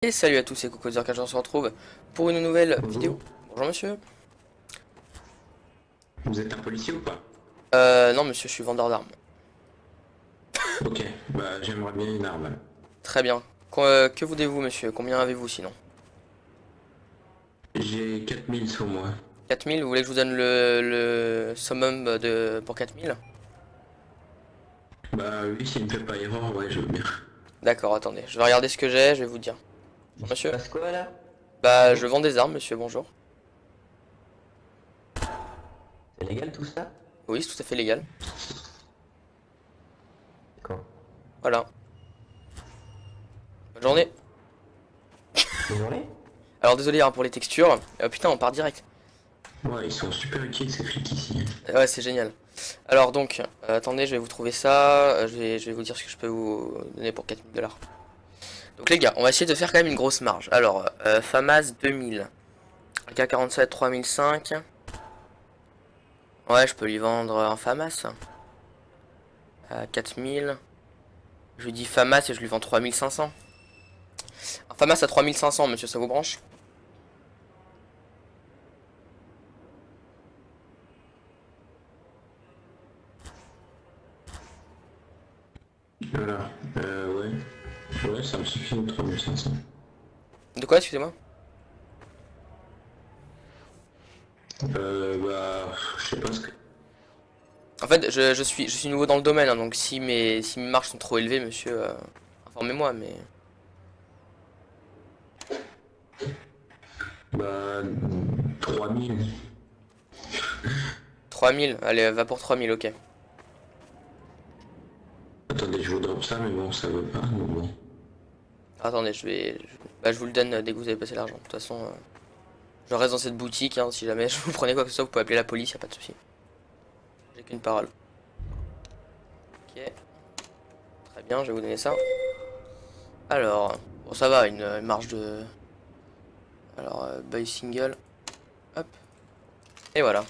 Et salut à tous, c'est CocoZerK, on se retrouve pour une nouvelle Bonjour. vidéo. Bonjour monsieur. Vous êtes un policier ou pas? Non monsieur, je suis vendeur d'armes. Ok, bah j'aimerais bien une arme. Très bien. Que voulez-vous monsieur? Combien avez-vous sinon? J'ai 4000 sur moi. 4000, vous voulez que je vous donne le summum pour 4000? Bah oui, s'il me fait pas erreur, ouais, je veux bien. D'accord, attendez, je vais regarder ce que j'ai, je vais vous dire. Il Bonjour se monsieur. passe quoi là? Bah, je Bonjour. vends des armes monsieur, bonjour. C'est légal tout ça? Oui, c'est tout à fait légal. D'accord. Voilà. Bonne journée. Bonne journée? Alors désolé hein, pour les textures. Putain, on part direct. Ouais, ils sont super utiles ces flics ici. Ouais, c'est génial. Alors donc, attendez, je vais vous trouver ça. Je vais vous dire ce que je peux vous donner pour 4000 $. Donc les gars, on va essayer de faire quand même une grosse marge. Alors, FAMAS 2000. AK-47 3005. Ouais, je peux lui vendre un FAMAS. 4000. Je lui dis FAMAS et je lui vends 3500. Un FAMAS à 3500, monsieur, ça vous branche? Voilà, ouais. Ouais, ça me suffit une 3500. De quoi, excusez-moi? Bah, je sais pas ce que... En fait, je suis nouveau dans le domaine, hein, donc si mes marges sont trop élevées, monsieur, informez-moi, mais... Bah, 3000. 3000, allez, va pour 3000, ok. Attendez, je vous drop ça, mais bon, ça veut pas, donc bon. Attendez, bah, je vous le donne dès que vous avez passé l'argent. De toute façon, je reste dans cette boutique, hein, si jamais je vous prenez quoi que ce soit, vous pouvez appeler la police, y a pas de souci. J'ai qu'une parole. Ok. Très bien, je vais vous donner ça. Alors, bon ça va, une marge de... Alors, buy single. Hop. Et voilà.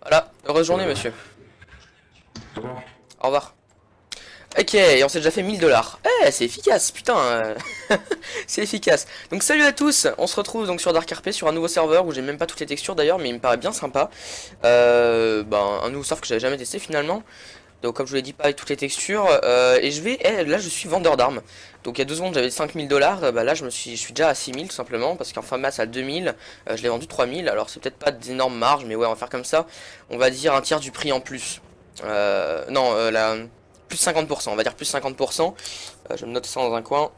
Voilà, heureuse journée monsieur. Au revoir. Au revoir. Ok, et on s'est déjà fait 1000 $. Eh, c'est efficace, putain. C'est efficace. Donc salut à tous, on se retrouve donc sur Dark RP sur un nouveau serveur où j'ai même pas toutes les textures d'ailleurs, mais il me paraît bien sympa. Un nouveau serveur que j'avais jamais testé finalement. Donc comme je vous l'ai dit, pas avec toutes les textures. Et là je suis vendeur d'armes. Donc il y a 2 secondes j'avais 5000 $, bah là je suis déjà à 6000 tout simplement, parce qu'en FAMAS à 2000, je l'ai vendu 3000. Alors c'est peut-être pas d'énormes marges, mais ouais on va faire comme ça. On va dire un tiers du prix en plus. Non, plus 50%, on va dire plus 50%. Je vais me noter ça dans un coin.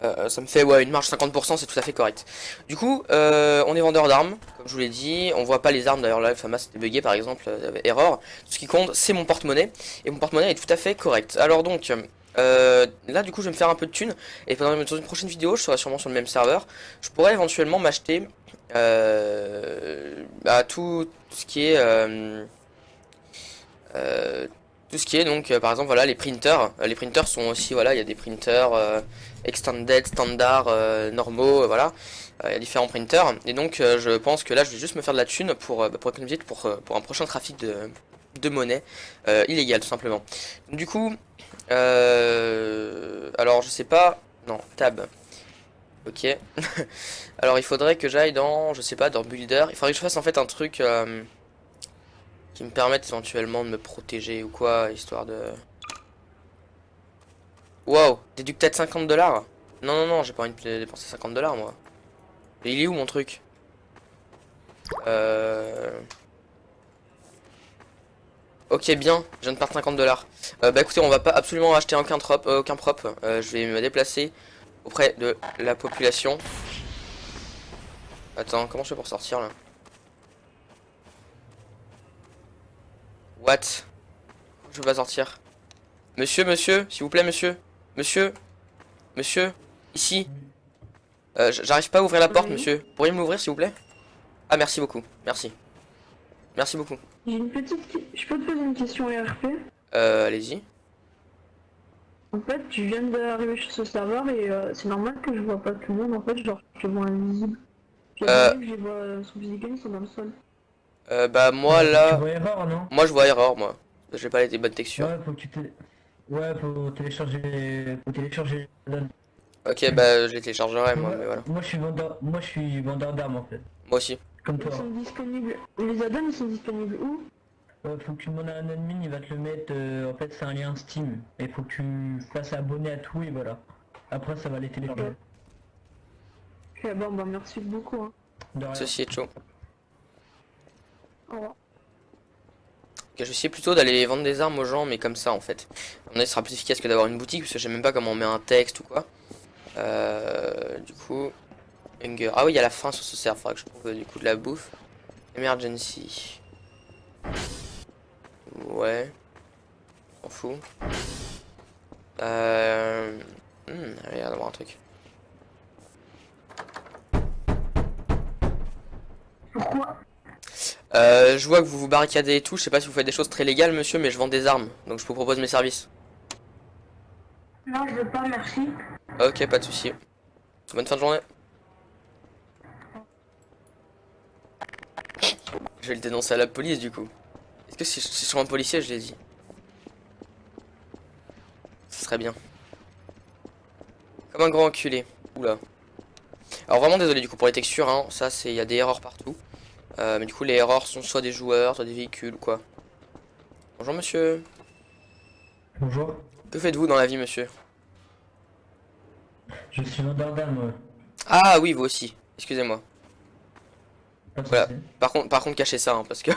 Ça me fait ouais une marge 50%, c'est tout à fait correct. Du coup, on est vendeur d'armes, comme je vous l'ai dit. On voit pas les armes, d'ailleurs là, le FAMAS c'était bugué par exemple, erreur. Tout ce qui compte, c'est mon porte-monnaie. Et mon porte-monnaie est tout à fait correct. Alors donc, là du coup, je vais me faire un peu de thunes. Et dans une prochaine vidéo, je serai sûrement sur le même serveur. Je pourrais éventuellement m'acheter tout ce qui est... tout ce qui est donc par exemple voilà les printers. Les printers sont aussi voilà, il y a des printers extended, standard, normaux, voilà. Il y a différents printers et donc je pense que là je vais juste me faire de la thune pour économiser pour un prochain trafic de monnaie illégale tout simplement. Du coup alors je sais pas, non, tab. Ok. Alors il faudrait que j'aille dans, je sais pas, dans builder. Il faudrait que je fasse en fait un truc qui me permettent éventuellement de me protéger ou quoi, histoire de... Wow, déduque peut-être 50 $. Non, non, non, j'ai pas envie de dépenser 50 $ moi. Et il est où mon truc? Ok, bien, je viens de perdre 50 $. Bah écoutez, on va pas absolument acheter aucun prop. Je vais me déplacer auprès de la population. Attends, comment je fais pour sortir là? What? Je peux pas sortir. Monsieur, monsieur, s'il vous plaît, monsieur. Monsieur, monsieur, ici. J'arrive pas à ouvrir la porte, Oui. monsieur. Pourriez me l'ouvrir, s'il vous plaît? Ah, merci beaucoup. Merci. Merci beaucoup. J'ai une Je peux te poser une question RP? Allez-y. En fait, je viens d'arriver sur ce serveur et c'est normal que je vois pas tout le monde. En fait, genre, je vois invisible. J'ai Euh, que je les vois son physique, ils sont dans le sol. Bah, moi, Tu là... vois erreur, non? Moi, je vois erreur, moi. J'ai pas les bonnes textures. Ouais, faut que tu te... Ouais, faut télécharger la donne. Ok, bah je les téléchargerai moi, mais voilà. Moi je suis vendeur d'armes en fait. Moi aussi. Comme Ils toi. sont disponibles. Les add-ons, ils sont disponibles où? Faut que tu demandes à un admin, il va te le mettre. En fait, c'est un lien Steam. Et faut que tu fasses abonner à tout et voilà. Après, ça va les télécharger. Ok, bon, bah merci beaucoup. Hein. De rien. Ceci est chaud. Au revoir. Ok, je vais essayer plutôt d'aller vendre des armes aux gens, mais comme ça en fait. À mon avis, ce sera plus efficace que d'avoir une boutique, parce que je sais même pas comment on met un texte ou quoi. Du coup... Hunger. Ah oui, il y a la faim sur ce serveur, faudra que je trouve du coup de la bouffe. Emergency. Ouais. On fout. Allez, on va voir un truc. Pourquoi? Je vois que vous vous barricadez et tout, je sais pas si vous faites des choses très légales monsieur, mais je vends des armes, donc je vous propose mes services. Non, je veux pas, merci. Ok, pas de souci. Bonne fin de journée. Je vais le dénoncer à la police du coup. Est-ce que si je suis un policier, je l'ai dit? Ce serait bien. Comme un grand enculé. Oula. Alors vraiment désolé du coup pour les textures, hein. Ça c'est, il y a des erreurs partout. Mais du coup les erreurs sont soit des joueurs, soit des véhicules ou quoi. Bonjour monsieur. Bonjour. Que faites-vous dans la vie monsieur? Je suis vendeur d'armes. Ah oui, vous aussi. Excusez-moi. Pas de Voilà. soucis. Par contre cachez ça, hein, parce que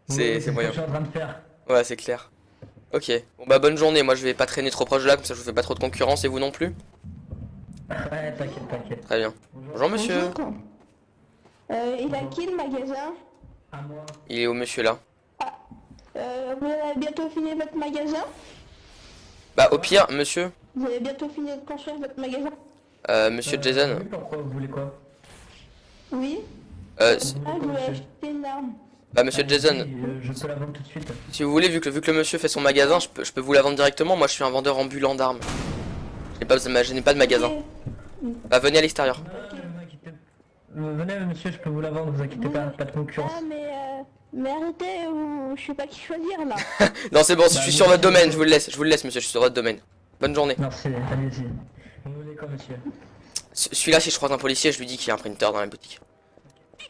c'est Ce que moyen. je suis en train de faire. Ouais, c'est clair. Ok. Bon bah bonne journée. Moi je vais pas traîner trop proche de là, comme ça je vous fais pas trop de concurrence et vous non plus. Ouais, t'inquiète, t'inquiète. Très bien. Bonjour monsieur. Bonjour. Il a qui le magasin? À moi. Il est où monsieur là? Vous allez bientôt finir votre magasin? Bah au pire, monsieur. Vous allez bientôt finir de construire votre magasin? Monsieur Jason. Oui, pourquoi vous voulez quoi? Oui. Si- Ah, je voulais acheter une arme. bah monsieur Jason, Je peux la vendre tout de suite. si vous voulez, vu que le monsieur fait son magasin, je peux vous la vendre directement. Moi je suis un vendeur ambulant d'armes. Je n'ai pas de magasin. Ok. Bah venez à l'extérieur. Non, ne vous inquiétez pas. Venez monsieur, je peux vous la vendre, vous inquiétez pas de concurrence. Ah, mais arrêtez, je sais pas qui choisir là. Non c'est bon, je Bah, suis oui, sur votre oui, domaine, oui. je vous le laisse monsieur, je suis sur votre domaine. Bonne journée. Merci, allez-y. Vous voulez quoi monsieur? Celui-là, si je croise un policier, je lui dis qu'il y a un printer dans la boutique.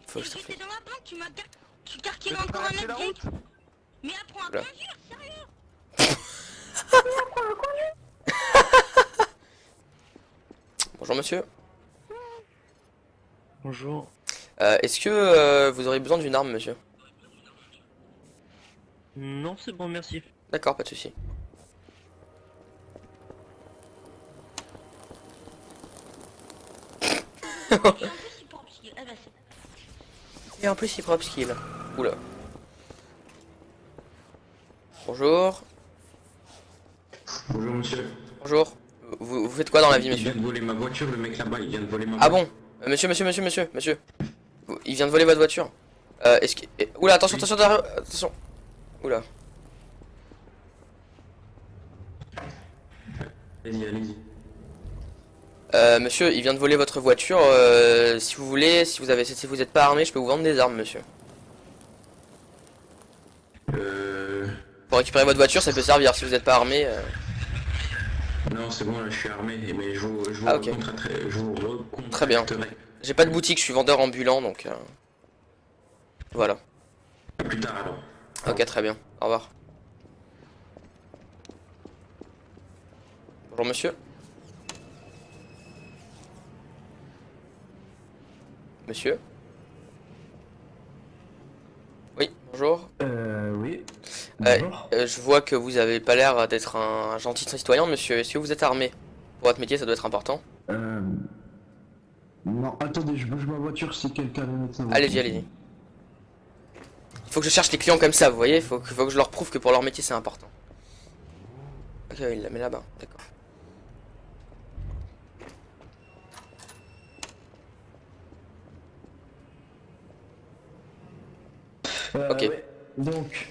Faut que je te J'étais fasse. dans la banque, tu carquais encore un update. Mais apprends à Oula. conduire, sérieux. Bonjour monsieur. Bonjour. Est-ce que vous aurez besoin d'une arme monsieur? Non, c'est bon, merci. D'accord, pas de souci. Et en plus, il pour psy. Ah bah c'est... Et en plus il prend skill. Oula. Bonjour. Bonjour monsieur. Bonjour. Vous faites quoi dans la vie Il monsieur? vient de voler ma voiture, le mec là-bas, il vient de voler ma Ah voiture. bon? Monsieur. Il vient de voler votre voiture. Est-ce que... Oula, attention, attention, attention. Oula. Allez-y, allez-y. Monsieur, il vient de voler votre voiture. Si vous voulez, si vous êtes pas armé, je peux vous vendre des armes, monsieur. Pour récupérer votre voiture, ça peut servir. Si vous êtes pas armé. Non, c'est bon, là, je suis armé, mais je vous Ah, ok. recontacterai. Je vous recontacterai. Très bien. J'ai pas de boutique, je suis vendeur ambulant, donc. Voilà. À plus tard alors. Ok, très bien. Au revoir. Bonjour, monsieur. Monsieur. Oui, bonjour. Oui. Euh, Bonjour. Je vois que vous avez pas l'air d'être un gentil citoyen, monsieur. Est-ce que vous êtes armé? Pour votre métier, ça doit être important. Non, attendez, je bouge ma voiture si quelqu'un veut mettre sa voiture. Allez-y, allez-y. Il faut que je cherche les clients comme ça, vous voyez. Faut que je leur prouve que pour leur métier, c'est important. Ok, il la met là-bas, d'accord. Ok. Ouais. Donc,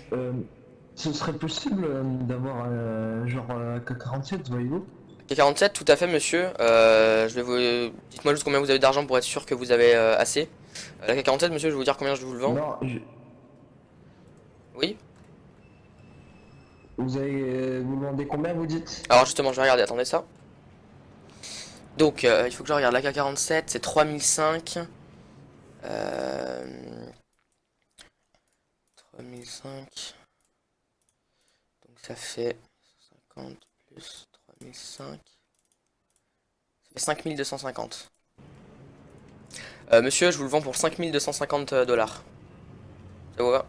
ce serait possible d'avoir genre K47, voyez-vous? K47, tout à fait, monsieur. Je vais vous... Dites-moi juste combien vous avez d'argent pour être sûr que vous avez assez. La K47, monsieur, je vais vous dire combien je vous le vends. Non, Oui. vous avez vous demandez combien vous dites? Alors justement, je vais regarder, attendez ça. Donc, il faut que je regarde l'AK-47, c'est 3005. 3005. Donc ça fait 50 plus 3005. Ça fait 5250. Monsieur, je vous le vends pour 5250 dollars. Ça vous va?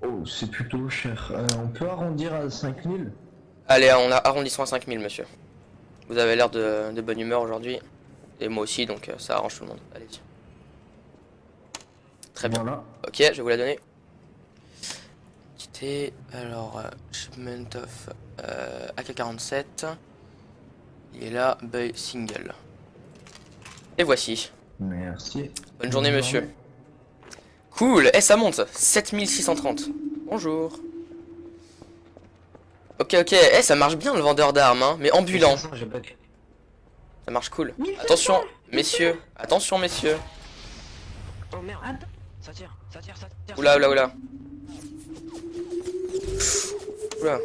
Oh, c'est plutôt cher. On peut arrondir à 5000? Allez, on a arrondissons à 5000, monsieur. Vous avez l'air de bonne humeur aujourd'hui. Et moi aussi, donc ça arrange tout le monde. Allez-y. Très bien. Voilà. Ok, je vais vous la donner. Quitter. Alors, shipment of AK-47. Il est là, buy single. Et voici. Merci. Bonne journée, monsieur. Cool. Eh, ça monte. 7630. Bonjour. Ok, ok. Eh, ça marche bien le vendeur d'armes, hein. Mais ambulant. Je bug. Ça marche cool. Attention, messieurs. Attention, messieurs. Oh merde. Ça tire, ça tire, ça tire. Oula, oula, oula. Oula.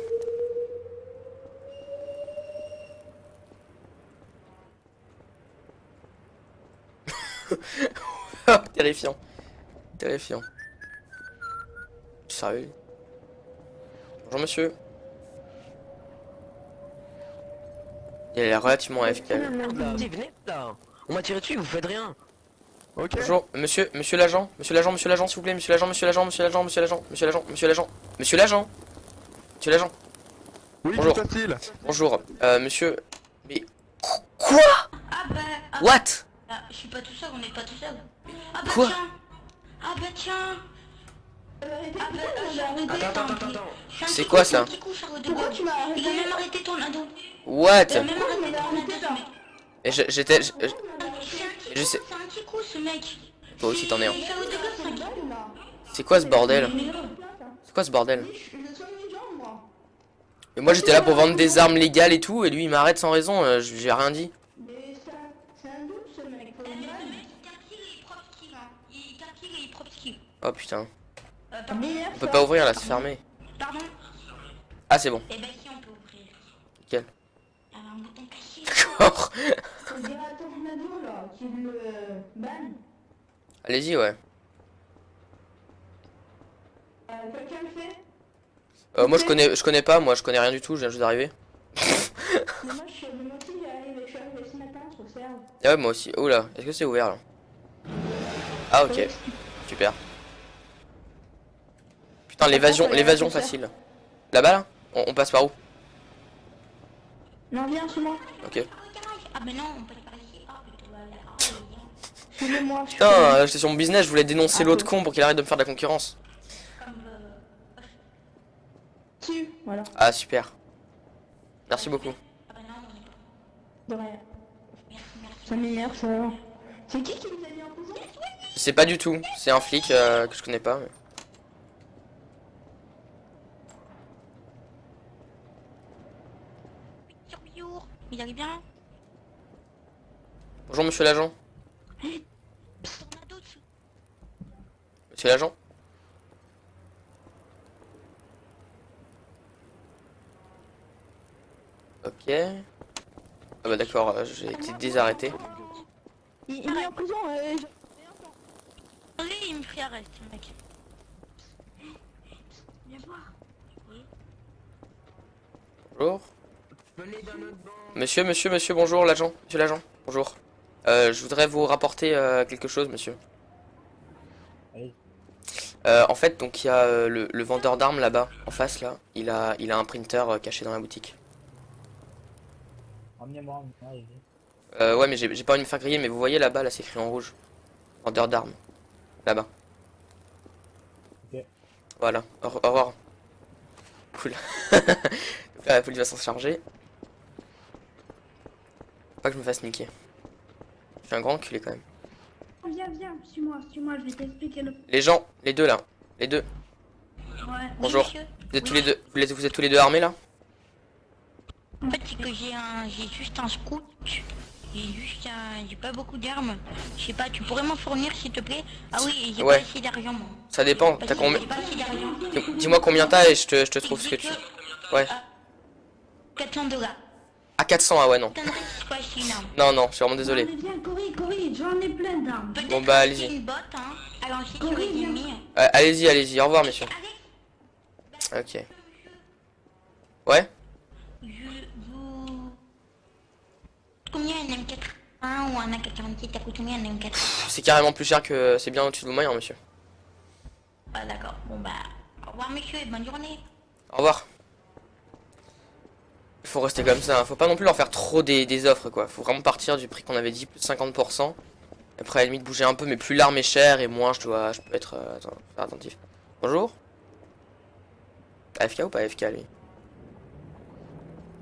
Terrifiant. Terrifiant. Sérieux? Bonjour monsieur. Il a l'air relativement AFK. Venez là. On m'a tiré dessus, vous faites rien. Ok. Bonjour, monsieur l'agent, s'il vous plaît, monsieur l'agent, monsieur l'agent, Oui, Bonjour. que se passe-t-il? bonjour, monsieur, mais, quoi? What? Ah, je suis pas tout seul, on n'est pas tout seul. Ah bah Quoi? tiens. Ah bah tiens. Ah bah, Attends. C'est quoi, ça? Pourquoi tu m'as arrêté? Il a même arrêté ton ado. What? Il a même arrêté ton ado, Et j'étais, je sais, c'est un petit coup ce mec. toi aussi t'en es un. Il fait au dégât, C'est quoi ce bordel? C'est quoi ce bordel? Mais moi j'étais là pour vendre des armes légales et tout, et lui il m'arrête sans raison, j'ai rien dit. Oh putain, on peut pas ouvrir là, c'est fermé. Pardon? Ah c'est bon, Eh ben si on peut ouvrir. nickel. Il y avait un bouton caché. D'accord. C'est le directeur du nado là, qui le ban. Allez-y, ouais. Quelqu'un le fait? Moi je connais pas, moi je connais rien du tout, je viens juste d'arriver. Mais moi aussi je suis arrivé ce matin sur le serve. Ah ouais, moi aussi. Oula, est-ce que c'est ouvert là? Ah ok, super. Putain, l'évasion facile. Là-bas là? On passe par où? Non, viens chez moi. Ok. Ah mais non, on passe par ici. Ah putain, Suivez-moi. Putain, j'étais sur mon business, je voulais dénoncer l'autre con pour qu'il arrête de me faire de la concurrence. Dessus. Voilà. Ah super. Merci beaucoup. Ah bah non, on est pas. De rien. Merci. Ça m'énerve ça. C'est qui nous a mis en prison? Je sais pas du tout, c'est un flic que je connais pas. Mais... Il allait bien? Bonjour monsieur l'agent. Psst, on a d'autres. Monsieur l'agent? Ok. Ah bah d'accord, j'ai été désarrêté. Il est mis en prison. Allez, il me fait arrêter, mec. Viens voir. Bonjour. Monsieur, bonjour l'agent. Monsieur l'agent, bonjour. Je voudrais vous rapporter quelque chose, monsieur. En fait, donc il y a le vendeur d'armes là-bas, en face là. Il a un printer caché dans la boutique. Ouais, mais j'ai pas envie de me faire griller, mais vous voyez là-bas, là c'est écrit en rouge. Vendeur d'armes. Là-bas. Voilà, au revoir. Cool. Donc là, la police va s'en charger. Faut pas que je me fasse niquer. Je suis un grand enculé quand même. Viens, suis-moi, je vais t'expliquer le... Les gens, les deux là. Les deux. Ouais. Bonjour. Oui, monsieur. Vous êtes tous les deux. Vous êtes tous les deux armés là? En fait, c'est que j'ai juste un scout. J'ai pas beaucoup d'armes. Je sais pas, tu pourrais m'en fournir s'il te plaît? Ah oui, j'ai Ouais. pas assez d'argent moi. Ça dépend. Parce T'as que combien? j'ai pas assez d'argent. Dis-moi combien t'as et je te trouve ce que tu... Ouais. 400 $. Ah 400, ah ouais non. Connerie, c'est quoi, c'est énorme. Non, non, je suis vraiment désolé. Allez, viens, Cory, j'en ai plein d'armes. Peut-être Bon, bah, que allez-y. c'est une botte, hein. À l'ancienne Cory, sur les viens. ennemis. Allez-y, allez-y, au revoir messieurs. Avec, Ok. Ouais. vous... Combien un M81 ou un AK-47, ça coûte combien un M4? C'est carrément plus cher que... C'est bien au-dessus de vos moyens monsieur. Ah d'accord, bon bah... Au revoir monsieur et bonne journée. Au revoir. Il faut rester comme ça, hein. Faut pas non plus leur faire trop des offres quoi. Faut vraiment partir du prix qu'on avait dit, plus de 50%. Après à la limite bouger un peu, mais plus l'arme est chère et moins je peux être attends, faire attentif. Bonjour. AFK ou pas AFK lui?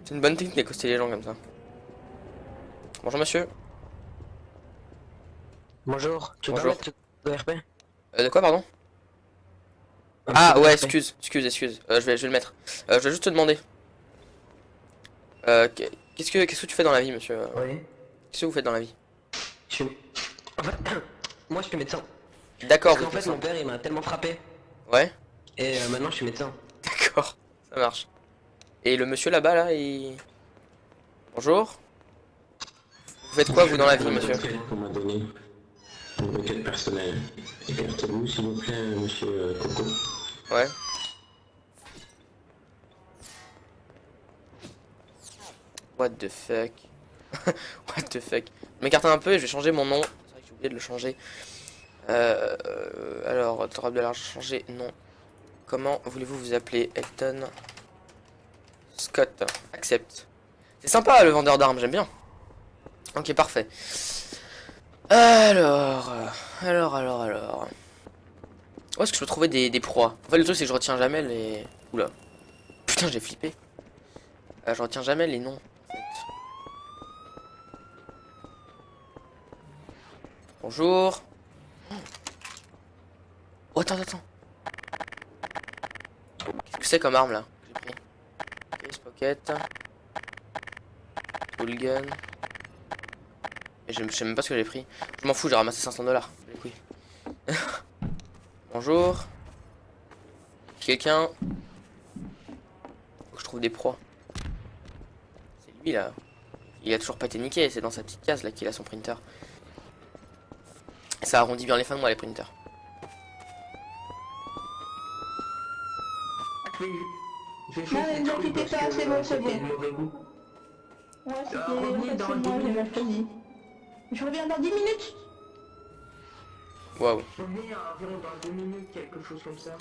C'est une bonne technique d'accoster les gens comme ça. Bonjour monsieur. Bonjour, tu Bonjour. dois mettre de RP? De quoi pardon? Ah ouais, excuse. Je vais le mettre. Je vais juste te demander. Qu'est-ce que tu fais dans la vie monsieur? Oui. Qu'est-ce que vous faites dans la vie? Je suis... En fait, moi je suis médecin. D'accord, Parce vous qu'en êtes fait, mon médecin. père il m'a tellement frappé. Ouais, Et maintenant je suis médecin. d'accord, ça marche. Et le monsieur là-bas là, il... Bonjour. Vous faites quoi vous dans la vie monsieur? On m'a donné une requête personnelle. Écartez-vous s'il vous plaît, monsieur Coco. Ouais. What the fuck? What the fuck? Je m'écarte un peu et je vais changer mon nom. C'est vrai que j'ai oublié de le changer. Alors, drop de l'argent changé, non. Comment voulez-vous vous appeler? Elton Scott. Accepte. C'est sympa le vendeur d'armes, j'aime bien. Ok, parfait. Alors. Où est-ce que je peux trouver des proies? En fait, le truc c'est que je retiens jamais les... Oula. Putain, j'ai flippé. Je retiens jamais les noms. En fait. Bonjour. Oh, attends. Qu'est-ce que c'est comme arme là? J'ai pris. Case pocket. Tool gun. Et je sais même pas ce que j'ai pris. Je m'en fous, j'ai ramassé 500 $. Les couilles. Bonjour. Quelqu'un. Faut que je trouve des proies. C'est lui là. Il a toujours pas été niqué, c'est dans sa petite case là qu'il a son printer. Ça arrondit bien les fins de mois les printers. Non, mais ne vous inquiétez pas, c'est bon, c'est bon. Ouais, c'était c'est moi, j'ai mal choisi. Je reviens dans 10 minutes. Waouh. Revenez environ dans 2 minutes, quelque chose comme ça.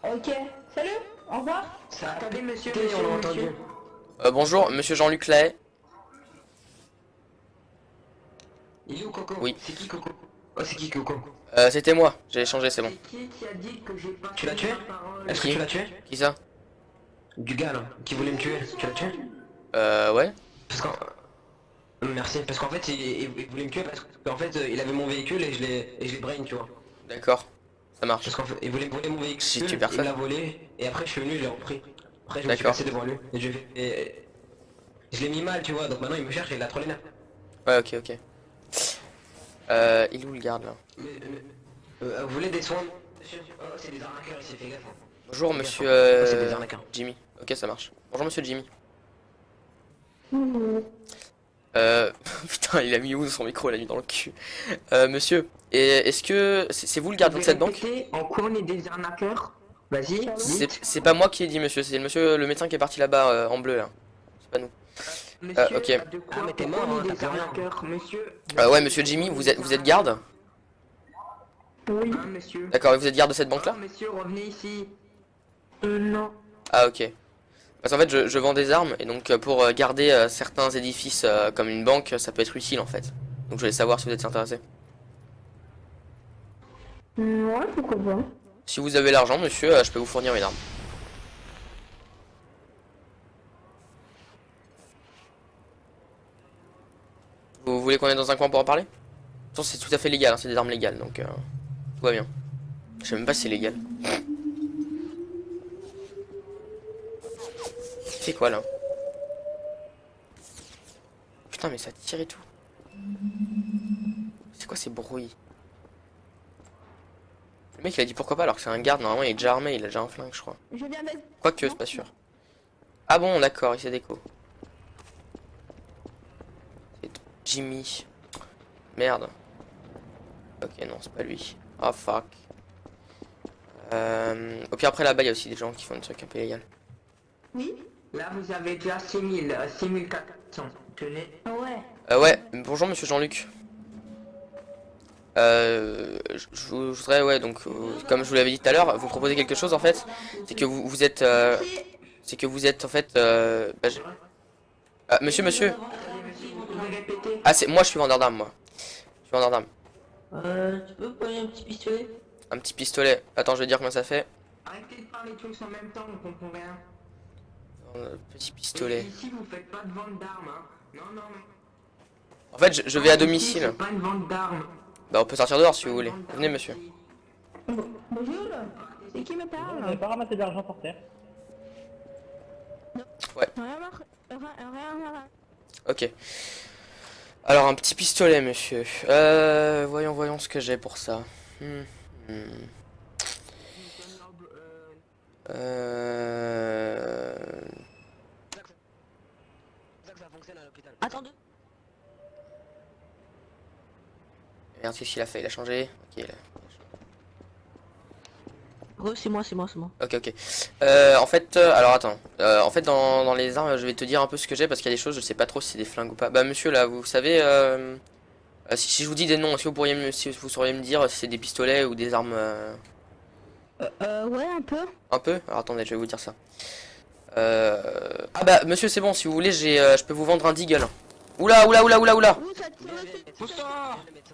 Ok, salut, au revoir. Attendez monsieur, on l'a entendu. Bonjour, monsieur Jean-Luc Lahaye. Il est où Coco? Oui. C'est qui Coco? Oh c'est qui Coco? C'était moi, j'ai échangé, c'est bon. Qui a dit que j'ai pas... Tu l'as tué? Est-ce que Qui? tu l'as tué? Qui ça? Du gars là, qui voulait me tuer, tu l'as tué? Ouais. Parce qu'en... Merci, parce qu'en fait il voulait me tuer parce qu'en fait il avait mon véhicule et je l'ai brain tu vois. D'accord, ça marche. Parce qu'en fait il voulait voler mon véhicule, Si tu il personne. me l'a volé et après je suis venu, je l'ai repris. Après je me suis D'accord. passé devant lui et je l'ai mis mal tu vois, donc maintenant il me cherche et il a trop les nerfs. Ouais, ok. Il est où le garde là? Vous voulez des soins? Oh c'est des arnaqueurs ici, fais gaffe. Bonjour Fais monsieur gaffe. Oh, c'est des arnaqueurs. Jimmy. Ok, ça marche. Bonjour monsieur Jimmy. Putain, il a mis où son micro? Il l'a mis dans le cul. Monsieur, est-ce que c'est vous le gardien de cette banque? En quoi on est des arnaqueurs? Vas-y, C'est pas moi qui ai dit monsieur, c'est le monsieur, le médecin qui est parti là-bas en bleu là. C'est pas nous. Monsieur, ok. Ah mais t'es mort, hein, t'as plus rien. Monsieur. Ouais monsieur Jimmy, vous êtes garde? Oui. Monsieur. D'accord, et vous êtes garde de cette banque là? Monsieur, revenez ici. Non. Ah ok. Parce qu'en fait je vends des armes et donc pour garder certains édifices comme une banque ça peut être utile en fait. Donc je voulais savoir si vous êtes intéressé. Ouais, pourquoi pas. Si vous avez l'argent monsieur, je peux vous fournir une arme. Vous voulez qu'on est dans un coin pour en parler? De toute façon c'est tout à fait légal, hein, c'est des armes légales donc tout va bien. Je sais même pas si c'est légal. C'est quoi là? Putain mais ça tire et tout. C'est quoi ces bruits? Le mec il a dit pourquoi pas alors que c'est un garde, normalement il est déjà armé, il a déjà un flingue je crois. Je viens d'être... Quoique c'est pas sûr. Ah bon d'accord, il s'est déco. Jimmy. Merde. Ok, non, c'est pas lui. Oh fuck. Au pire, après là-bas, il y a aussi des gens qui font des trucs un peu illégaux. Oui. Là, vous avez déjà 6400. Tenez. Ah ouais. Ouais, bonjour monsieur Jean-Luc. Je voudrais, ouais, donc, comme je vous l'avais dit tout à l'heure, vous proposer quelque chose en fait. C'est que vous êtes. C'est que vous êtes en fait. Ah, monsieur. Ah, c'est moi, je suis vendeur d'armes, moi. Je suis vendeur d'armes. Tu peux prendre un petit pistolet? Un petit pistolet. Attends, je vais dire comment ça fait. Arrêtez de parler tous en même temps, on comprend rien. Petit pistolet. Ici, vous faites pas de vente d'armes, hein. Non. En fait, je vais à domicile. C'est pas une vente d'armes. Bah, on peut sortir dehors si vous voulez. Venez, monsieur. Bonjour. C'est qui me parle? Vous n'avez pas ramassé d'argent par terre? Rien. Ok. Alors, un petit pistolet, monsieur. Voyons ce que j'ai pour ça. Ça fonctionne à l'hôpital. Attendez. Merde, qu'est-ce qu'il a fait? Il a changé. Ok, C'est moi. ok. En fait, alors attends. En fait, dans les armes, je vais te dire un peu ce que j'ai parce qu'il y a des choses, je sais pas trop si c'est des flingues ou pas. Bah, monsieur, là, vous savez, si je vous dis des noms, si vous sauriez me dire si c'est des pistolets ou des armes. Ouais, un peu. Un peu? Alors attendez, je vais vous dire ça. Ah bah, monsieur, c'est bon, si vous voulez, je peux vous vendre un deagle. Oula.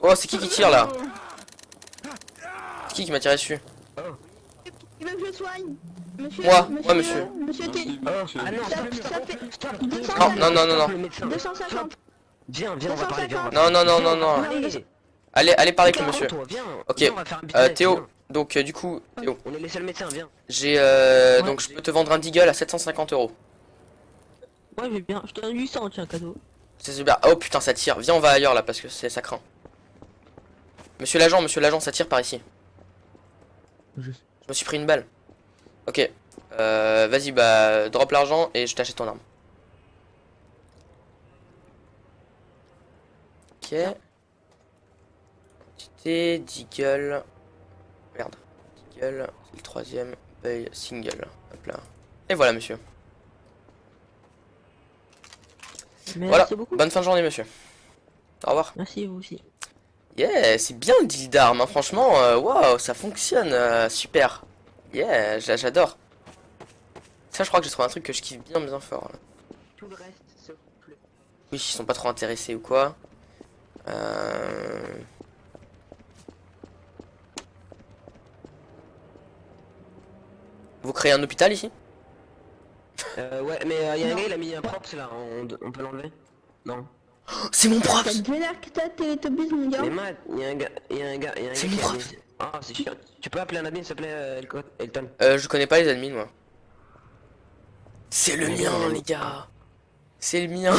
Oh, c'est qui tire là? C'est qui m'a tiré dessus? Il veut que je soigne. Monsieur, Moi, monsieur. Monsieur T. Ah non, Ça fait 200. Non. 250. Viens, on va parler, viens. Non. Allez parler avec le monsieur. Viens. Ok, Viens, on va faire un business, Théo, viens. donc du coup, Théo, On est les seuls médecins, viens. j'ai donc je peux te vendre un deagle à 750 €. Ouais, j'ai bien. Je te donne 800, tiens, cadeau. C'est super. Oh putain, ça tire. Viens, on va ailleurs là parce que ça craint. Monsieur l'agent, ça tire par ici. Je me suis pris une balle. Ok. Vas-y, bah drop l'argent et je t'achète ton arme. Ok. Quantité, deagle. Merde. Deagle, c'est le troisième. Paye single. Hop là. Et voilà, monsieur. Merci Voilà. beaucoup. Bonne fin de journée, monsieur. Au revoir. Merci, vous aussi. Yeah, c'est bien le deal d'armes, hein. Franchement, waouh, ça fonctionne, super. Yeah, j'adore. Ça, je crois que j'ai trouvé un truc que je kiffe bien fort. Là. Tout le reste, s'il vous plaît. Oui, ils sont pas trop intéressés ou quoi. Vous créez un hôpital ici? Ouais, mais y a un gars, il a mis un props là, on peut l'enlever? Non. Oh, c'est mon prof! T'as vénère que t'as Télétobies, mon gars. Mais Matt, y a un gars C'est qui mon a prof. mis... Ah, c'est chiant. Tu peux appeler un admin, s'il te plaît, Elton? Je connais pas les admins, moi. C'est le mien, les gars. C'est le mien.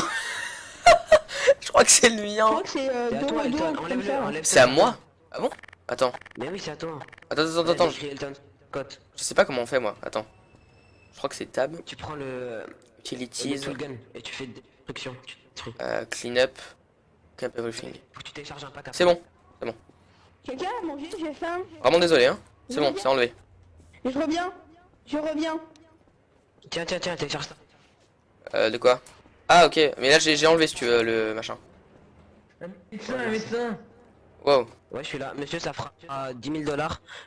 Je crois que c'est le Je mien. crois que c'est C'est à toi, Elton, enlève-le, enlève-le. C'est à moi? Ah bon? Attends. Mais oui, c'est à toi. Attends. J'ai écrit Elton Scott. Je sais pas comment on fait, moi. Attends. Je crois que c'est tab. Tu prends le Utilities. toolgun et tu fais des destructions. Tu détruis. Clean up. Cap everything. Faut que tu télécharges un pack après. C'est bon. Quelqu'un a mangé, j'ai faim. Vraiment désolé, hein. C'est bon, c'est enlevé. Je reviens. Tiens, télécharge ça. De quoi? Ah, ok. Mais là, j'ai enlevé, si tu veux, le machin. Un médecin. Wow. Ouais, je suis là. Monsieur, ça fera 10 000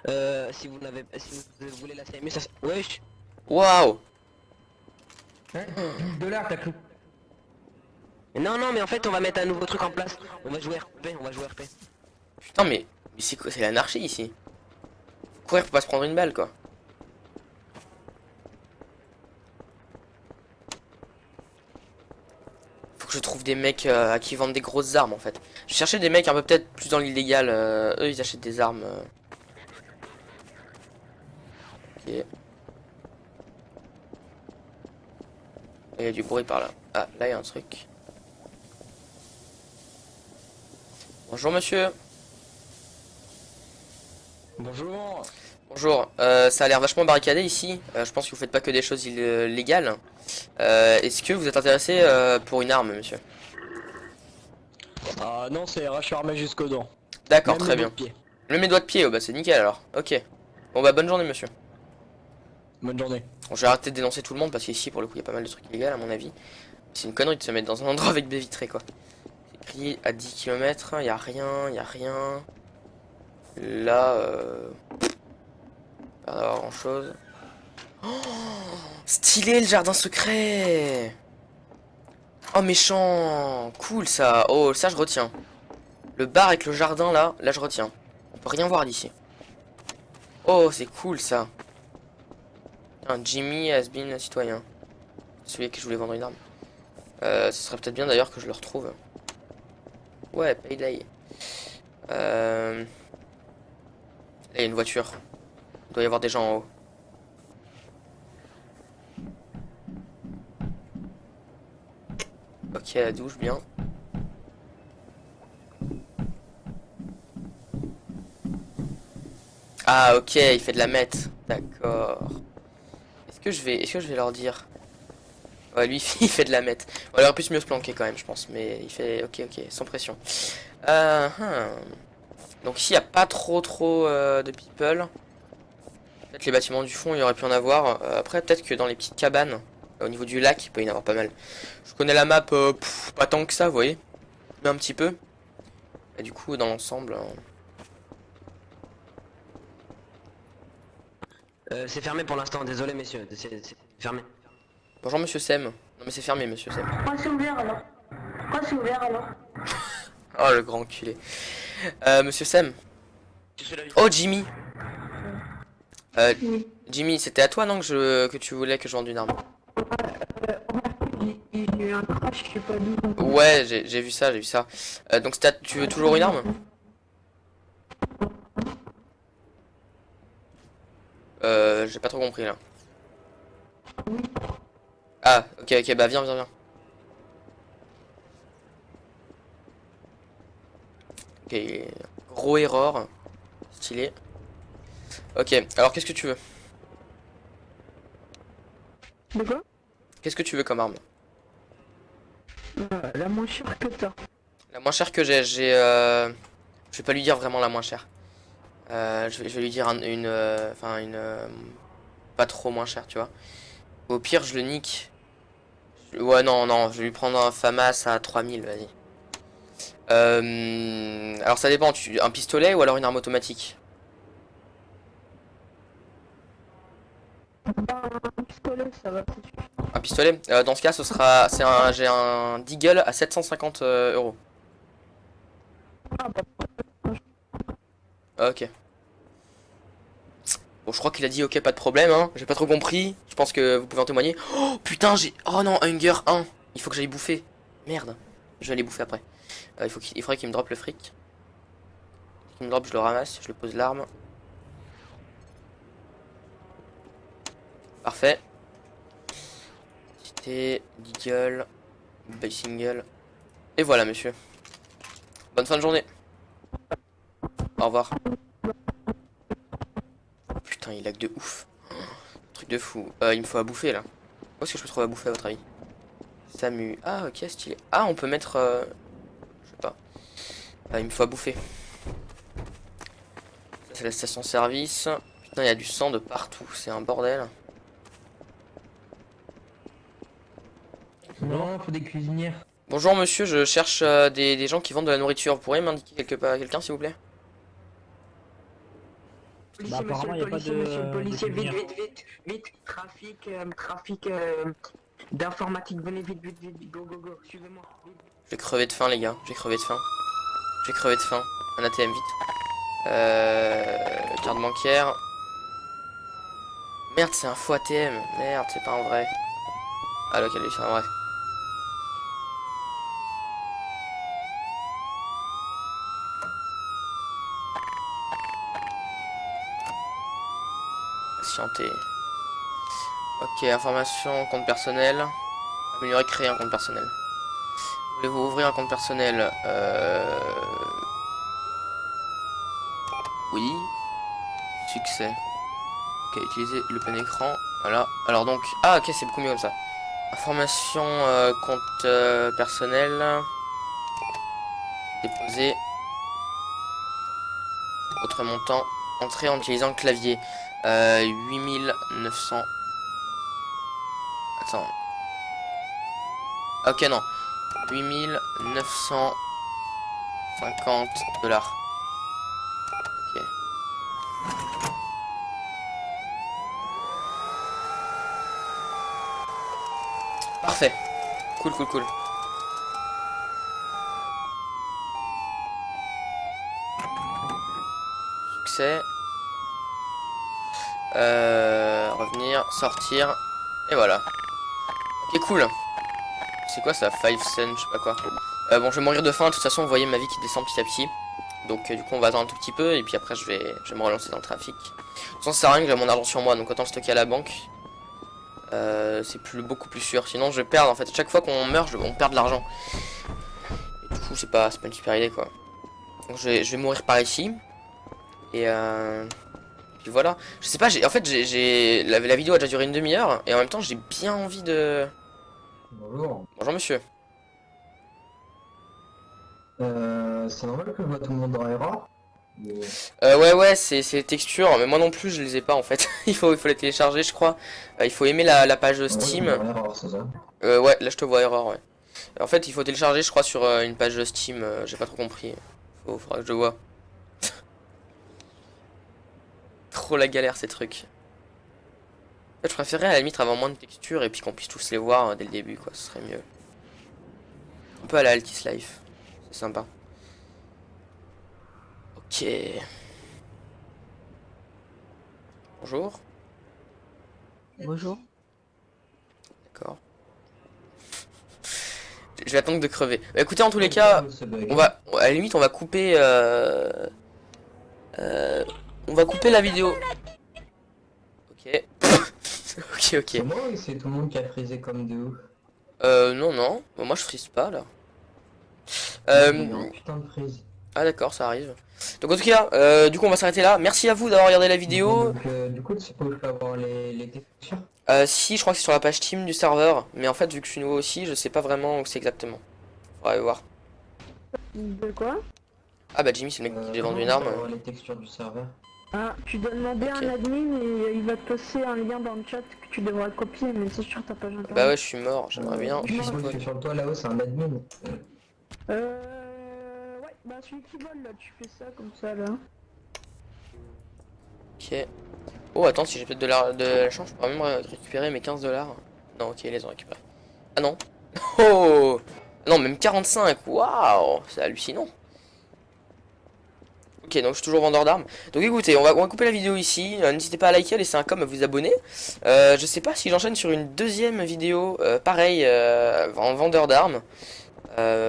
$. Si vous voulez la CMU, ça... Ouais, Waouh. Hein, 10 $, t'as cru. Non, mais en fait, on va mettre un nouveau truc en place. On va jouer RP. Putain, mais c'est quoi? C'est l'anarchie ici. Courir pour pas se prendre une balle, quoi. Faut que je trouve des mecs à qui vendent des grosses armes, en fait. Je cherchais des mecs un peu peut-être plus dans l'illégal. Eux, ils achètent des armes. Ok. Il y a du bruit par là. Ah, là, il y a un truc. Bonjour, monsieur. Bonjour. Bonjour, ça a l'air vachement barricadé ici. Je pense que vous faites pas que des choses illégales. Est-ce que vous êtes intéressé pour une arme, monsieur? Ah non, c'est je suis armé jusqu'aux dents. D'accord, Même très les bien. doigts de pied. Même mes doigts de pied, oh bah c'est nickel alors. Ok. Bon bah bonne journée monsieur. Bonne journée. Bon, je vais arrêter de dénoncer tout le monde parce qu'ici pour le coup il y a pas mal de trucs illégaux à mon avis. C'est une connerie de se mettre dans un endroit avec baie vitrée quoi. C'est écrit à 10 km, il y a rien, il y a rien. Là, pas d'avoir grand chose. Oh, stylé le jardin secret. Oh méchant, cool ça. Oh ça je retiens. Le bar avec le jardin là je retiens. On peut rien voir d'ici. Oh c'est cool ça. Un Jimmy has been un citoyen. Celui que je voulais vendre une arme. Ce serait peut-être bien d'ailleurs que je le retrouve. Ouais, Payday. Là il y a une voiture. Il doit y avoir des gens en haut. Ok, la douche, bien. Ah ok, il fait de la meth. D'accord. Est-ce que je vais leur dire? Ouais, lui il fait de la meth. On aurait pu mieux se planquer quand même, je pense. Mais il fait ok, sans pression. Donc ici il n'y a pas trop de people. Peut-être les bâtiments du fond, il y aurait pu en avoir. Après, peut-être que dans les petites cabanes, au niveau du lac, il peut y en avoir pas mal. Je connais la map, pas tant que ça, vous voyez. Mais un petit peu. Et du coup, dans l'ensemble... C'est fermé pour l'instant, désolé messieurs, c'est fermé. Bonjour monsieur Sem. Non mais c'est fermé monsieur Sem. Pourquoi c'est ouvert alors? Pourquoi c'est ouvert alors? Oh le grand enculé. Monsieur Sem. Oh Jimmy. Jimmy, c'était à toi non que tu voulais que je vende une arme? J'ai eu un crash, je sais pas d'où. Ouais, j'ai vu ça, donc tu veux toujours une arme? J'ai pas trop compris là. Ah, ok, bah viens. Ok, gros erreur. Stylé. Ok, alors qu'est-ce que tu veux? De quoi? Qu'est-ce que tu veux comme arme? La moins chère que t'as. La moins chère que j'ai, je vais pas lui dire vraiment la moins chère. Je vais lui dire une pas trop moins chère, tu vois. Au pire, je le nique. Ouais, non, je vais lui prendre un FAMAS à 3000, vas-y. Alors ça dépend, un pistolet ou alors une arme automatique? Un pistolet, ça va, c'est sûr. Un pistolet? Dans ce cas, j'ai un Deagle à 750 euros. Ah bah, Ok. Bon, je crois qu'il a dit ok, pas de problème, hein. J'ai pas trop compris. Je pense que vous pouvez en témoigner. Oh putain, oh non, Hunger 1. Il faut que j'aille bouffer. Merde. Je vais aller bouffer après. Il faudrait qu'il me droppe le fric. Il me drop, je le ramasse, je le pose l'arme. Parfait. Cité, Deagle, Buy Single. Et voilà, monsieur. Bonne fin de journée. Au revoir. Putain, il lag de ouf. Truc de fou. Il me faut à bouffer là. Où est-ce que je peux trouver à bouffer à votre avis? Samu. Ah, ok, stylé. Ah, on peut mettre. Je sais pas. Il me faut à bouffer. Ça, c'est la station-service. Putain, il y a du sang de partout. C'est un bordel. Non, faut des cuisinières. Bonjour monsieur, je cherche des gens qui vendent de la nourriture. Vous pourriez m'indiquer quelqu'un s'il vous plaît? Bah, apparemment, y a pas de... Monsieur le policier, de vite, cuisinière. vite, trafic d'informatique, venez vite, go, suivez-moi. Je vais crever de faim les gars, je vais crever de faim. Un ATM vite. Carte bancaire. Merde, c'est un faux ATM. Merde, c'est pas un vrai. Ah ok, lui c'est un vrai. Patienter. Ok, information, compte personnel. Améliorer, créer un compte personnel. Voulez-vous ouvrir un compte personnel? Oui. Succès. Ok, utiliser le plein écran. Voilà. Alors donc... Ah ok, c'est beaucoup mieux comme ça. Information, compte personnel. Déposer. Autre montant. Entrer en utilisant le clavier. 8900. Attends. Ok, non. 8950 $. Ok. Parfait. Cool, cool, cool. Succès. Revenir, sortir. Et voilà. Ok, cool. C'est quoi ça? 5 cents, je sais pas quoi. Bon, je vais mourir de faim. De toute façon, vous voyez ma vie qui descend petit à petit. Donc, du coup, on va attendre un tout petit peu. Et puis après, je vais me relancer dans le trafic. De toute façon, ça sert à rien que j'ai mon argent sur moi. Donc, autant le stocker à la banque. C'est beaucoup plus sûr. Sinon, je vais perdre. En fait, chaque fois qu'on meurt, on perd de l'argent. Et du coup, c'est pas une super idée, quoi. Donc, je vais mourir par ici. Et puis voilà. Je sais pas, en fait, la vidéo a déjà duré une demi-heure. Et en même temps, j'ai bien envie de... Bonjour. Bonjour, monsieur. C'est normal que je vois tout le monde dans erreur. Ouais, c'est les textures. Mais moi non plus, je les ai pas, en fait. il faut les télécharger, je crois. Il faut aimer la page Steam. Ouais, là, je te vois erreur, ouais. En fait, il faut télécharger, je crois, sur une page Steam. J'ai pas trop compris. Faudra que je le vois. Trop la galère ces trucs. En fait, je préférerais à la limite avoir moins de textures et puis qu'on puisse tous les voir dès le début, quoi. Ce serait mieux. Un peu à la Altis Life. C'est sympa. Ok. Bonjour. Bonjour. D'accord. Je vais attendre de crever. Bah, écoutez, en tous les cas, on va, à la limite, on va couper. On va couper la vidéo. Ok. ok. C'est moi ou c'est tout le monde qui a frisé comme de ouf? Non. Bah, moi, je frise pas là. Putain de frise. Ah d'accord, ça arrive. Donc en tout cas, du coup on va s'arrêter là. Merci à vous d'avoir regardé la vidéo. Donc, du coup, tu sais pas où je peux avoir les textures? Si, je crois que c'est sur la page Steam du serveur. Mais en fait, vu que je suis nouveau aussi, je sais pas vraiment où c'est exactement. Faudra aller voir. De quoi? Ah bah Jimmy, c'est le mec qui j'ai vendu une arme. Les textures du serveur. Ah, tu dois demander à un admin et il va te passer un lien dans le chat que tu devras copier, mais c'est sur ta page internet. Bah ouais, je suis mort, j'aimerais bien. Je suppose que sur le toit là-haut, c'est un admin. Ouais, bah celui qui vole là, tu fais ça comme ça là. Ok. Oh, attends, si j'ai peut-être de la chance, je pourrais même récupérer mes 15 $. Non, ok, ils les ont récupérés. Ah non. Oh non, même 45, waouh, c'est hallucinant. Ok, donc je suis toujours vendeur d'armes. Donc écoutez, on va couper la vidéo ici. N'hésitez pas à liker, à laisser un com, à vous abonner. Je sais pas si j'enchaîne sur une deuxième vidéo, pareil, en vendeur d'armes.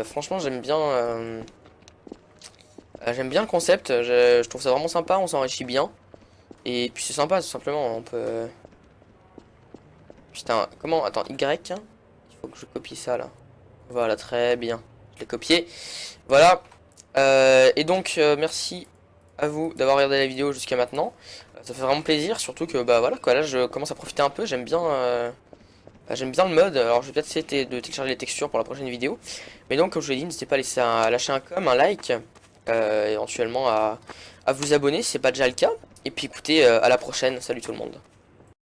Franchement, j'aime bien le concept. Je trouve ça vraiment sympa, on s'enrichit bien. Et puis c'est sympa, tout simplement. On peut... Putain, comment? Attends, Y, hein. Il faut que je copie ça là. Voilà, très bien. Je l'ai copié. Voilà. Et donc merci à vous d'avoir regardé la vidéo jusqu'à maintenant. Ça fait vraiment plaisir, surtout que bah voilà quoi, là je commence à profiter un peu, j'aime bien le mode. Alors je vais peut-être essayer de télécharger les textures pour la prochaine vidéo. Mais donc comme je vous l'ai dit, n'hésitez pas à lâcher un com, un like, éventuellement à vous abonner si c'est pas déjà le cas. Et puis écoutez, à la prochaine, salut tout le monde.